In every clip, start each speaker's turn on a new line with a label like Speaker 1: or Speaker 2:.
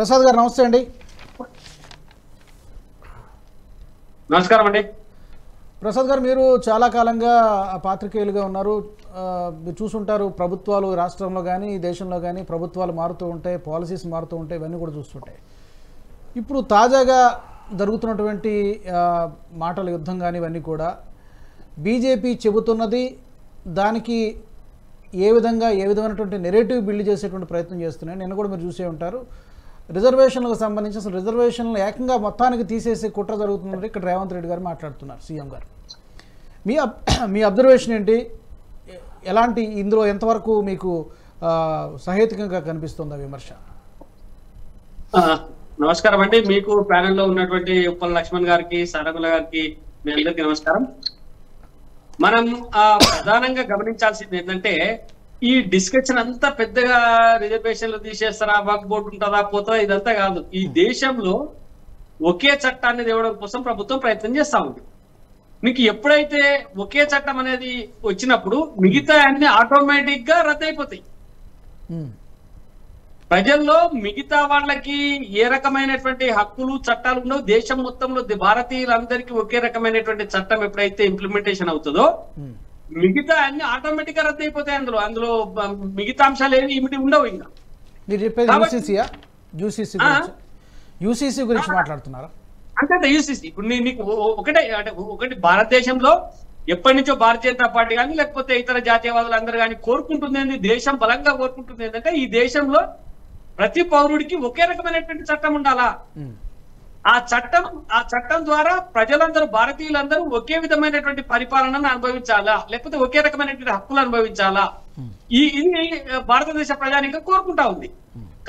Speaker 1: ప్రసాద్ గారు నమస్తే అండి.
Speaker 2: నమస్కారం అండి.
Speaker 1: ప్రసాద్ గారు, మీరు చాలా కాలంగా పాత్రికేయులుగా ఉన్నారు. మీరు చూసుంటారు, ప్రభుత్వాలు రాష్ట్రంలో కానీ దేశంలో కానీ ప్రభుత్వాలు మారుతూ ఉంటాయి, పాలసీస్ మారుతూ ఉంటాయి, ఇవన్నీ కూడా చూస్తుంటాయి. ఇప్పుడు తాజాగా జరుగుతున్నటువంటి మాటల యుద్ధం కానీ ఇవన్నీ కూడా బీజేపీ చెబుతున్నది దానికి ఏ విధమైనటువంటి నెరేటివ్ బిల్డ్ చేసేటువంటి ప్రయత్నం చేస్తున్నాయి. నిన్న కూడా మీరు చూసే ఉంటారు, రిజర్వేషన్లకు సంబంధించి అసలు రిజర్వేషన్లు ఏకంగా మొత్తానికి తీసేసి కుట్ర జరుగుతున్నది ఇక్కడ రేవంత్ రెడ్డి గారు మాట్లాడుతున్నారు, సీఎం గారు. మీ అబ్జర్వేషన్ ఏంటి? ఎలాంటి ఇందులో ఎంతవరకు మీకు సహేతుకంగా కనిపిస్తుందా విమర్శ?
Speaker 2: నమస్కారం అండి. మీకు ప్యానెల్లో ఉన్నటువంటి ఉప్పల లక్ష్మణ్ గారికి, సారంగుల గారికి మీ అందరికీ నమస్కారం. మనం ప్రధానంగా గమనించాల్సింది ఏంటంటే, ఈ డిస్కషన్ అంతా పెద్దగా రిజర్వేషన్లు తీసేస్తారా, వక్ బోర్డు ఉంటుందా, పోతుందా, ఇదంతా కాదు. ఈ దేశంలో ఒకే చట్టాన్ని తేవడం కోసం ప్రభుత్వం ప్రయత్నం చేస్తా ఉంది. మీకు ఎప్పుడైతే ఒకే చట్టం అనేది వచ్చినప్పుడు మిగతా అన్ని ఆటోమేటిక్ గా రద్దయిపోతాయి. ప్రజల్లో మిగతా వాళ్ళకి ఏ రకమైనటువంటి హక్కులు చట్టాలు ఉండవు. దేశం మొత్తంలో భారతీయులందరికీ ఒకే రకమైనటువంటి చట్టం ఎప్పుడైతే ఇంప్లిమెంటేషన్ అవుతుందో మిగతా అన్ని ఆటోమేటిక్ గా రద్దు అయిపోతాయి. అందులో మిగతా అంశాలు ఏమి ఇమిటి ఉండవు. ఇంకా
Speaker 1: మీరు చెప్పేది యూసీసీ గురించి మాట్లాడుతున్నారా?
Speaker 2: అంటే యూసీసీ ఇప్పుడు నీకు ఒకటి భారతదేశంలో ఎప్పటి నుంచో భారతీయ జనతా పార్టీ కానీ లేకపోతే ఇతర జాతీయవాదులు అందరూ కానీ కోరుకుంటుంది, దేశం బలంగా కోరుకుంటుంది ఏంటంటే, ఈ దేశంలో ప్రతి పౌరుడికి ఒకే రకమైనటువంటి చట్టం ఉండాలా. ఆ చట్టం ద్వారా ప్రజలందరూ, భారతీయులందరూ ఒకే విధమైనటువంటి పరిపాలనను అనుభవించాలా, లేకపోతే ఒకే రకమైనటువంటి హక్కులు అనుభవించాలా. ఇది భారతదేశ ప్రజానికం కోరుకుంటా ఉంది.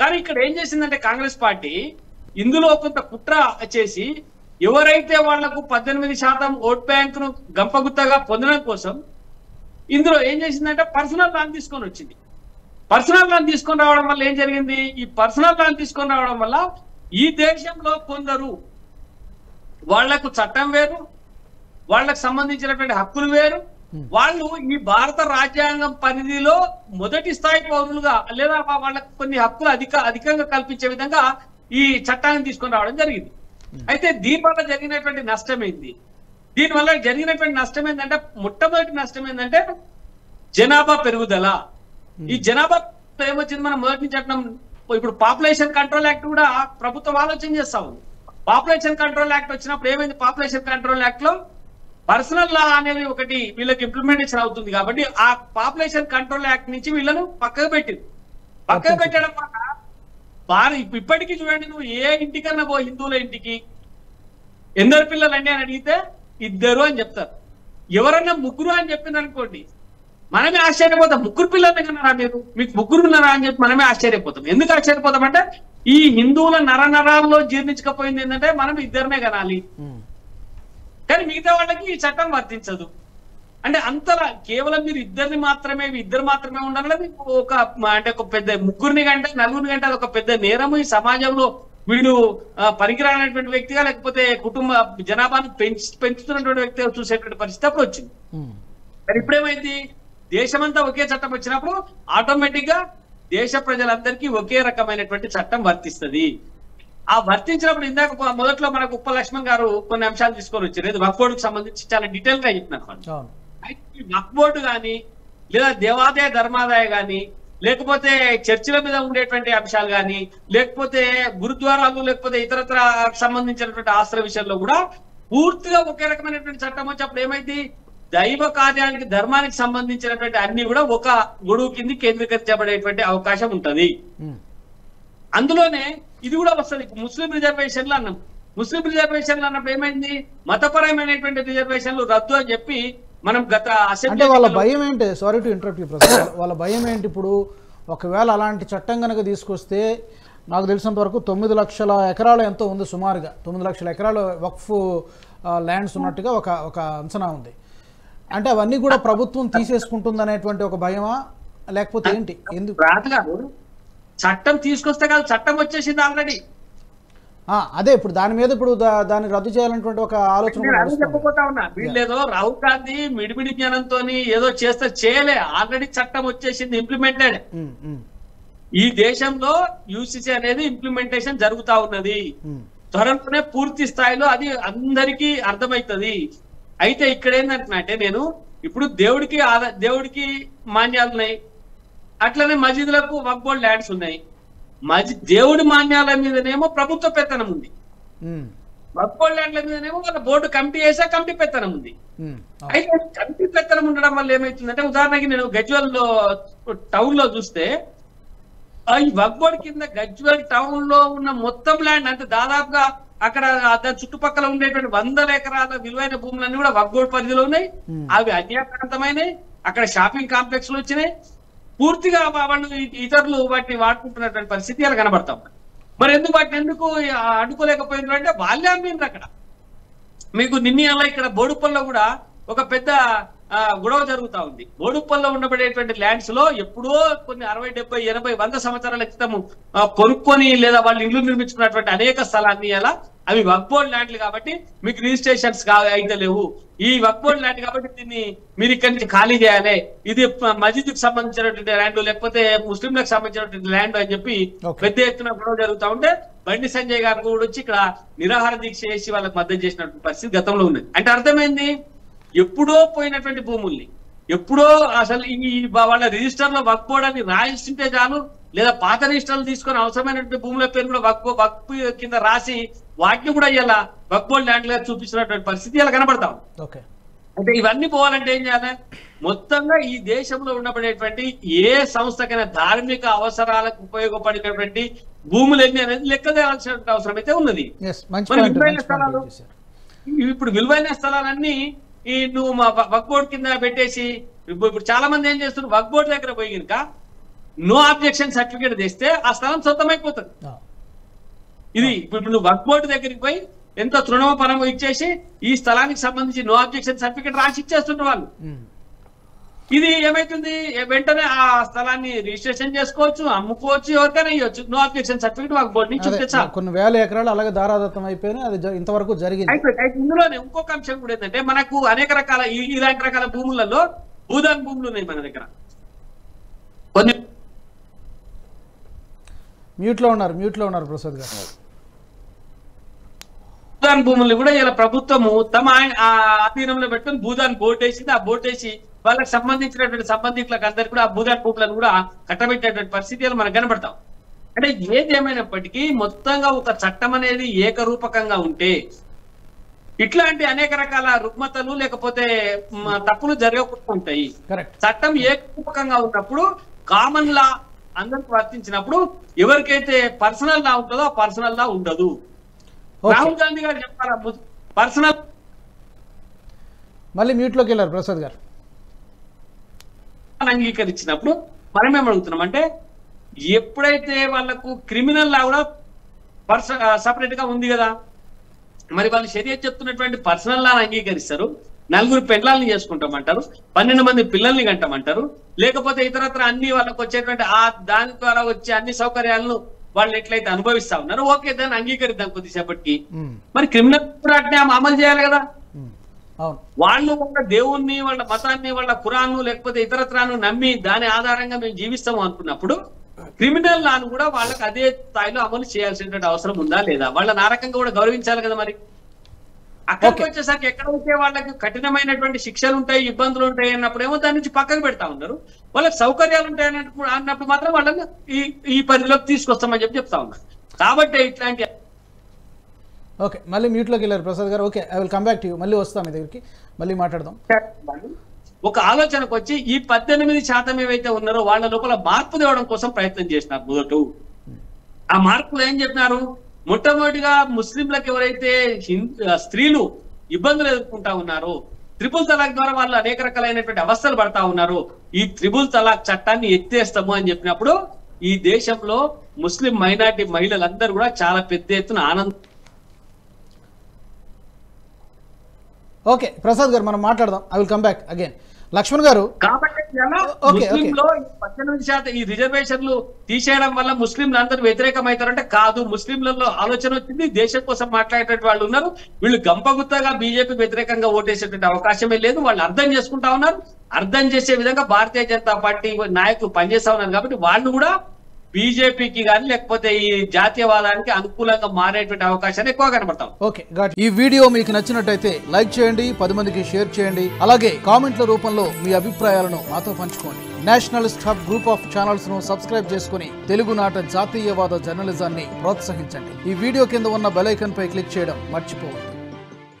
Speaker 2: కానీ ఇక్కడ ఏం చేసిందంటే కాంగ్రెస్ పార్టీ ఇందులో కొంత కుట్ర చేసి ఎవరైతే వాళ్లకు 18% ఓట్ బ్యాంక్ ను గంపగుత్తగా పొందడం కోసం ఇందులో ఏం చేసిందంటే పర్సనల్ లాన్ తీసుకొని వచ్చింది. పర్సనల్ లాన్ తీసుకొని రావడం వల్ల ఏం జరిగింది? ఈ పర్సనల్ లాన్ తీసుకొని రావడం వల్ల ఈ దేశంలో కొందరు వాళ్లకు చట్టం వేరు, వాళ్లకు సంబంధించినటువంటి హక్కులు వేరు, వాళ్ళు ఈ భారత రాజ్యాంగం పరిధిలో మొదటి స్థాయి పౌరులుగా లేదా వాళ్ళకు కొన్ని హక్కులు అధికంగా కల్పించే విధంగా ఈ చట్టాన్ని తీసుకొని రావడం జరిగింది. అయితే దీనివల్ల జరిగినటువంటి నష్టం ఏంటి? దీనివల్ల జరిగినటువంటి నష్టం ఏంటంటే, మొట్టమొదటి నష్టం ఏంటంటే జనాభా పెరుగుదల. ఈ జనాభా ఏమొచ్చింది? మనం మొదటి నుంచి అంటున్నాం, ఇప్పుడు పాపులేషన్ కంట్రోల్ యాక్ట్ కూడా ప్రభుత్వం ఆలోచన చేస్తా ఉంది. పాపులేషన్ కంట్రోల్ యాక్ట్ వచ్చినప్పుడు ఏమైంది? పాపులేషన్ కంట్రోల్ యాక్ట్ లో పర్సనల్ లా అనేది ఒకటి వీళ్ళకి ఇంప్లిమెంటేషన్ అవుతుంది కాబట్టి ఆ పాపులేషన్ కంట్రోల్ యాక్ట్ నుంచి వీళ్ళను పక్కకు పెట్టింది. పక్కకు పెట్టడం వల్ల ఇప్పటికీ చూడండి, నువ్వు ఏ ఇంటికన్నా పో, హిందువుల ఇంటికి ఎందరు పిల్లలండి అని అడిగితే 2 అని చెప్తారు. ఎవరన్నా 3 అని చెప్పింది అనుకోండి, మనమే ఆశ్చర్యపోతాం. 3 పిల్లల్ని కన్నారా మీరు, మీకు 3 ఉన్నారా అని చెప్పి మనమే ఆశ్చర్యపోతాం. ఎందుకు ఆశ్చర్యపోతాం అంటే, ఈ హిందువుల నరనరాల్లో జీర్ణించకపోయింది ఏంటంటే మనం 2నే కనాలి, కానీ మిగతా వాళ్ళకి ఈ చట్టం వర్తించదు. అంటే అంతలా కేవలం మీరు ఇద్దరు మాత్రమే ఉండాలని ఒక పెద్ద 3 కంటే 4 కంటే అది ఒక పెద్ద నేరము. ఈ సమాజంలో వీడు పనికిరానటువంటి వ్యక్తిగా లేకపోతే కుటుంబ జనాభాను పెంచుతున్నటువంటి వ్యక్తిగా చూసేటువంటి పరిస్థితి అప్పుడు వచ్చింది. మరి ఇప్పుడేమైంది? దేశమంతా ఒకే చట్టం వచ్చినప్పుడు ఆటోమేటిక్ గా దేశ ప్రజలందరికీ ఒకే రకమైనటువంటి చట్టం వర్తిస్తుంది. ఆ వర్తించినప్పుడు ఇందాక మొదట్లో మనకు ఉప్ప లక్ష్మణ్ గారు కొన్ని అంశాలు తీసుకొని వచ్చారు. వక్ఫ్ బోర్డుకు సంబంధించి చాలా డీటెయిల్ గా చెప్పినారు. అయితే వక్ఫ్ బోర్డు కానీ లేదా దేవాదాయ ధర్మాదాయ కానీ లేకపోతే చర్చిల మీద ఉండేటువంటి అంశాలు కానీ లేకపోతే గురుద్వారాలు లేకపోతే ఇతరత్ర సంబంధించినటువంటి ఆస్తుల విషయంలో కూడా పూర్తిగా ఒకే రకమైనటువంటి చట్టం వచ్చినప్పుడు ఏమైంది? దైవ కార్యానికి, ధర్మానికి సంబంధించినటువంటి అన్ని కూడా ఒక గొడుగు కింద కేంద్రీకరించబడేటువంటి అవకాశం ఉంటది. అందులోనే ఇది కూడా వస్తుంది. ముస్లిం రిజర్వేషన్లు అన్నాం. ముస్లిం రిజర్వేషన్లు అన్నప్పుడు ఏమైంది? మతపరమైనటువంటి రిజర్వేషన్లు రద్దు అని చెప్పి మనం గత
Speaker 1: అంటే వాళ్ళ భయం ఏంటి? Sorry to interrupt you Prasad, వాళ్ళ భయం ఏంటి? ఇప్పుడు ఒకవేళ అలాంటి చట్టం కనుక తీసుకొస్తే నాకు తెలిసినంత వరకు 9 లక్షల ఎకరాలు ఎంతో ఉంది, సుమారుగా 9 లక్షల ఎకరాలు వక్ఫ్ ల్యాండ్స్ ఉన్నట్టుగా ఒక అంచనా ఉంది. అంటే అవన్నీ కూడా ప్రభుత్వం తీసేసుకుంటుంది అనేటువంటి ఒక భయమా, లేకపోతే ఏంటి? ఎందుకు
Speaker 2: చట్టం తీసుకొస్తే కాదు, చట్టం వచ్చేసింది ఆల్రెడీ.
Speaker 1: అదే ఇప్పుడు దాని మీద ఇప్పుడు దాన్ని రద్దు చేయాలనేటువంటి ఒక ఆలోచన
Speaker 2: చెప్పబోతా ఉన్నా. వీళ్ళేదో రాహుల్ గాంధీ మిడిమిడి జ్ఞానంతో ఏదో చేస్తే చేయలే, ఆల్రెడీ చట్టం వచ్చేసింది, ఇంప్లిమెంటెడ్. ఈ దేశంలో యూసిసి అనేది ఇంప్లిమెంటేషన్ జరుగుతా ఉన్నది. త్వరలోనే పూర్తి స్థాయిలో అది అందరికీ అర్థమవుతుంది. అయితే ఇక్కడ ఏంటంటే నేను ఇప్పుడు దేవుడికి మాన్యాలు ఉన్నాయి, అట్లనే మసీదులకు వక్ఫ్ బోర్డ్ ల్యాండ్స్ ఉన్నాయి. దేవుడి మాన్యాల మీదనేమో ప్రభుత్వ పెత్తనం ఉంది, వక్ఫ్ బోర్డ్ ల్యాండ్ల మీదనేమో వాళ్ళ బోర్డు కమిటీ వేసా కమిటీ పెత్తనం ఉంది. అయితే కమిటీ పెత్తనం ఉండడం వల్ల ఏమైతుందంటే, ఉదాహరణకి నేను గజ్వెల్ టౌన్ లో చూస్తే ఈ వక్ఫ్ బోర్డు కింద గజ్వెల్ టౌన్ లో ఉన్న మొత్తం ల్యాండ్ అంటే దాదాపుగా అక్కడ దాని చుట్టుపక్కల ఉండేటువంటి 100 ఎకరాల విలువైన భూములన్నీ కూడా వక్ఫ్ బోర్డు పరిధిలో ఉన్నాయి. అవి అన్యాక్రాంతమైనవి. అక్కడ షాపింగ్ కాంప్లెక్స్ లు వచ్చినాయి. పూర్తిగా వాళ్ళు ఇతరులు వాటిని వాడుకుంటున్నటువంటి పరిస్థితి అలా కనబడతాం. మరి వాటిని ఎందుకు అడ్డుకోలేకపోయినారు అంటే వాళ్ళే అమ్మిండ్రు. అక్కడ మీకు నిన్న ఇక్కడ బోడుప్పల్లో కూడా ఒక పెద్ద గొడవ జరుగుతా ఉంది. బోడుప్పల్లో ఉండబడేటువంటి ల్యాండ్స్ లో ఎప్పుడో కొన్ని 60, 70, 80, 100 సంవత్సరాల క్రితము కొనుక్కొని లేదా వాళ్ళు ఇల్లు నిర్మించుకున్నటువంటి అనేక స్థలాన్ని అలా అవి వక్ఫ్ బోర్డ్ ల్యాండ్లు కాబట్టి మీకు రిజిస్ట్రేషన్స్ అయితే లేవు. ఈ వక్ఫ్ బోర్డ్ ల్యాండ్ కాబట్టి దీన్ని మీరు ఇక్కడి నుంచి ఖాళీ చేయాలి, ఇది మసీదుకు సంబంధించినటువంటి ల్యాండ్ లేకపోతే ముస్లింలకు సంబంధించినటువంటి ల్యాండ్ అని చెప్పి పెద్ద ఎత్తున గొడవ జరుగుతూ ఉంటే బండి సంజయ్ గారు కూడా వచ్చి ఇక్కడ నిరాహార దీక్ష చేసి వాళ్ళకి మద్దతు చేసినటువంటి పరిస్థితి గతంలో ఉన్నది. అంటే అర్థమైంది, ఎప్పుడో పోయినటువంటి భూముల్ని ఎప్పుడో అసలు ఈ వాళ్ళ రిజిస్టర్ లో వక్ఫ్ బోర్డ్ అని రాయిస్తుంటే చాలు, లేదా పాత రిజిస్టర్లు తీసుకొని అవసరమైనటువంటి భూముల పేరు కూడా వక్ఫ్ కింద రాసి వాటిని కూడా ఇలా వక్ఫ్ బోర్డ్ ల్యాండ్ గా చూపిస్తున్నటువంటి పరిస్థితి ఇలా కనబడతాం. అంటే ఇవన్నీ పోవాలంటే ఏం చేయాలి? మొత్తంగా ఈ దేశంలో ఉండబడేటువంటి ఏ సంస్థకైనా ధార్మిక అవసరాలకు ఉపయోగపడినటువంటి భూములు ఎన్ని అనేది లెక్క తేవాల్సిన అవసరం అయితే ఉన్నది. ఇప్పుడు విలువైన స్థలాలన్నీ ఈ నువ్వు మా వక్ఫ్ బోర్డ్ కింద పెట్టేసి ఇప్పుడు చాలా మంది ఏం చేస్తున్నారు, వక్ఫ్ బోర్డ్ దగ్గర పోయి కనుక నో ఆబ్జెక్షన్ సర్టిఫికేట్ తెస్తే ఆ స్థలం సొంతమైపోతుంది. ఇది ఇప్పుడు నువ్వు వక్ఫ్ బోర్డు దగ్గరికి పోయి ఎంతో తృణమపరంగా ఇచ్చేసి ఈ స్థలానికి సంబంధించి నో ఆబ్జెక్షన్ సర్టిఫికేట్ రాసి ఇచ్చేస్తుంటారు వాళ్ళు. ఇది ఏమైతుంది, వెంటనే ఆ స్థలాన్ని రిజిస్ట్రేషన్ చేసుకోవచ్చు, అమ్ముకోవచ్చు, ఎవరికైనా ఇవ్వచ్చు. నో ఆబ్జెక్షన్ సర్టిఫికేట్ వక్ఫ్ బోర్డు నుంచి చూపించాలి.
Speaker 1: కొన్ని వేల ఎకరాలు అలాగే దారాదత్తం అయిపోయినాయి. అది ఇంతవరకు జరిగింది.
Speaker 2: ఇందులోనే ఇంకొక అంశం కూడా ఏంటంటే, మనకు అనేక రకాల ఇలాంటి రకాల భూములలో భూదాన్ భూములు ఉన్నాయి మన దగ్గర. కొన్ని
Speaker 1: మ్యూట్ లో ఉన్నారు ప్రసాద్ గారు.
Speaker 2: భూదాన్ భూముల్ని కూడా ఇలా ప్రభుత్వము తమ ఆధీనంలో పెట్టుకుని భూదాన్ బోర్డు వేసింది. ఆ బోర్డు వేసి వాళ్ళకి సంబంధించినటువంటి సంబంధికులకు అందరికి కూడా ఆ భూదాన్ భూములను కూడా కట్టబెట్టేటువంటి పరిస్థితులు మనకు కనబడతాం. అంటే ఏది ఏమైనప్పటికీ మొత్తంగా ఒక చట్టం అనేది ఏకరూపకంగా ఉంటే ఇట్లాంటి అనేక రకాల రుగ్మతలు లేకపోతే తప్పులు జరగకుండా ఉంటాయి. చట్టం ఏకరూపకంగా ఉన్నప్పుడు కామన్ లా అందరికి వర్తించినప్పుడు ఎవరికైతే పర్సనల్ లా ఉంటుందో ఆ పర్సనల్ లా ఉండదు. రాహుల్ గాంధీ గారు చెప్పారా పర్సనల్,
Speaker 1: మళ్ళీ మ్యూట్ లోకి వెళ్ళారు ప్రసాద్ గారు.
Speaker 2: అంగీకరించినప్పుడు మనం ఏమడుగుతున్నాం అంటే, ఎప్పుడైతే వాళ్లకు క్రిమినల్ లా కూడా సపరేట్ గా ఉంది కదా, మరి వాళ్ళు షరియత్ చెప్తున్నటువంటి పర్సనల్ లా అంగీకరిస్తారు, 4 పెళ్ళాలని చేసుకుంటామంటారు, 12 మంది పిల్లల్ని కంటామంటారు, లేకపోతే ఇతరత్ర అన్ని వాళ్ళకు వచ్చేటువంటి దాని ద్వారా వచ్చే అన్ని సౌకర్యాలను వాళ్ళు ఎట్లయితే అనుభవిస్తా ఉన్నారు, ఓకే దాన్ని అంగీకరిద్దాం కొద్దిసేపటికి. మరి క్రిమినల్ అట్నే అమలు చేయాలి కదా. వాళ్ళు వాళ్ళ దేవుణ్ణి, వాళ్ళ మతాన్ని, వాళ్ళ ఖురాన్ను లేకపోతే ఇతరత్రాన్ని నమ్మి దాని ఆధారంగా మేము జీవిస్తాము అనుకున్నప్పుడు క్రిమినల్ లాను కూడా వాళ్ళకి అదే స్థాయిలో అమలు చేయాల్సినటువంటి అవసరం ఉందా లేదా? వాళ్ళని ఆ రకంగా కూడా గౌరవించాలి కదా. మరి అక్కడికి వచ్చేసరికి ఎక్కడైతే వాళ్ళకి కఠినమైనటువంటి శిక్షలు ఉంటాయి, ఇబ్బందులు ఉంటాయి అన్నప్పుడు ఏమో దాని నుంచి పక్కకు పెడతా ఉన్నారు. వాళ్ళకి సౌకర్యాలు ఉంటాయి అన్నప్పుడు మాత్రం వాళ్ళని ఈ పరిధిలోకి తీసుకొస్తామని చెప్తా ఉన్నారు. కాబట్టి ఇట్లాంటి
Speaker 1: ఓకే, మళ్ళీ మ్యూట్లోకి వెళ్ళారు ప్రసాద్ గారు. Okay, I will come back to you. మళ్ళీ వస్తాం మీ దగ్గరికి, మళ్ళీ మాట్లాడదాం.
Speaker 2: ఒక ఆలోచనకు వచ్చి ఈ 18% ఏవైతే ఉన్నారో వాళ్ళ లోపల మార్పు తేవడం కోసం ప్రయత్నం చేసినారు. మొదట ఆ మార్పులు ఏం చెప్పినారు, మొట్టమొదటిగా ముస్లింలకు ఎవరైతే స్త్రీలు ఇబ్బందులు ఎదుర్కొంటా ఉన్నారో, త్రిపుల్ తలాక్ ద్వారా వాళ్ళు అనేక రకాలైనటువంటి అవస్థలు పడతా ఉన్నారు, ఈ త్రిపుల్ తలాక్ చట్టాన్ని ఎత్తేస్తాము అని చెప్పినప్పుడు ఈ దేశంలో ముస్లిం మైనారిటీ మహిళలందరూ కూడా చాలా పెద్ద ఎత్తున ఆనందం.
Speaker 1: ఓకే ప్రసాద్ గారు, మనం మాట్లాడదాం. I will come back again. Lakshman గారు,
Speaker 2: కాబట్టి ముస్లింలో 18% ఈ రిజర్వేషన్లు తీసేయడం వల్ల ముస్లింలు అందరూ వ్యతిరేకమవుతారంటే కాదు. ముస్లింలలో ఆలోచన వచ్చింది, దేశం కోసం మాట్లాడేటువంటి వాళ్ళు ఉన్నారు, వీళ్ళు గంపగుత్తగా బీజేపీ వ్యతిరేకంగా ఓటేసేటువంటి అవకాశమే లేదు. వాళ్ళు అర్థం చేసుకుంటా ఉన్నారు, అర్థం చేసే విధంగా భారతీయ జనతా పార్టీ నాయకులు పనిచేస్తా ఉన్నారు. కాబట్టి వాళ్ళు కూడా బీజేపీకి కానీ లేకపోతే ఈ జాతీయవాదానికి అనుకూలంగా మారేటువంటి అవకాశాలు ఎక్కువ కనబడతాం.
Speaker 1: ఓకే, ఈ వీడియో మీకు నచ్చినట్టయితే లైక్ చేయండి, 10 మందికి షేర్ చేయండి. అలాగే కామెంట్ల రూపంలో మీ అభిప్రాయాలను మాతో పంచుకోండి. Nationalist hub group of channels ను సబ్స్క్రైబ్ చేసుకుని తెలుగునాట జాతీయవాద జర్నలిజాన్ని ప్రోత్సహించండి. ఈ వీడియో కింద ఉన్న బెల్ ఐకాన్ పై క్లిక్ చేయడం మర్చిపోవద్దు.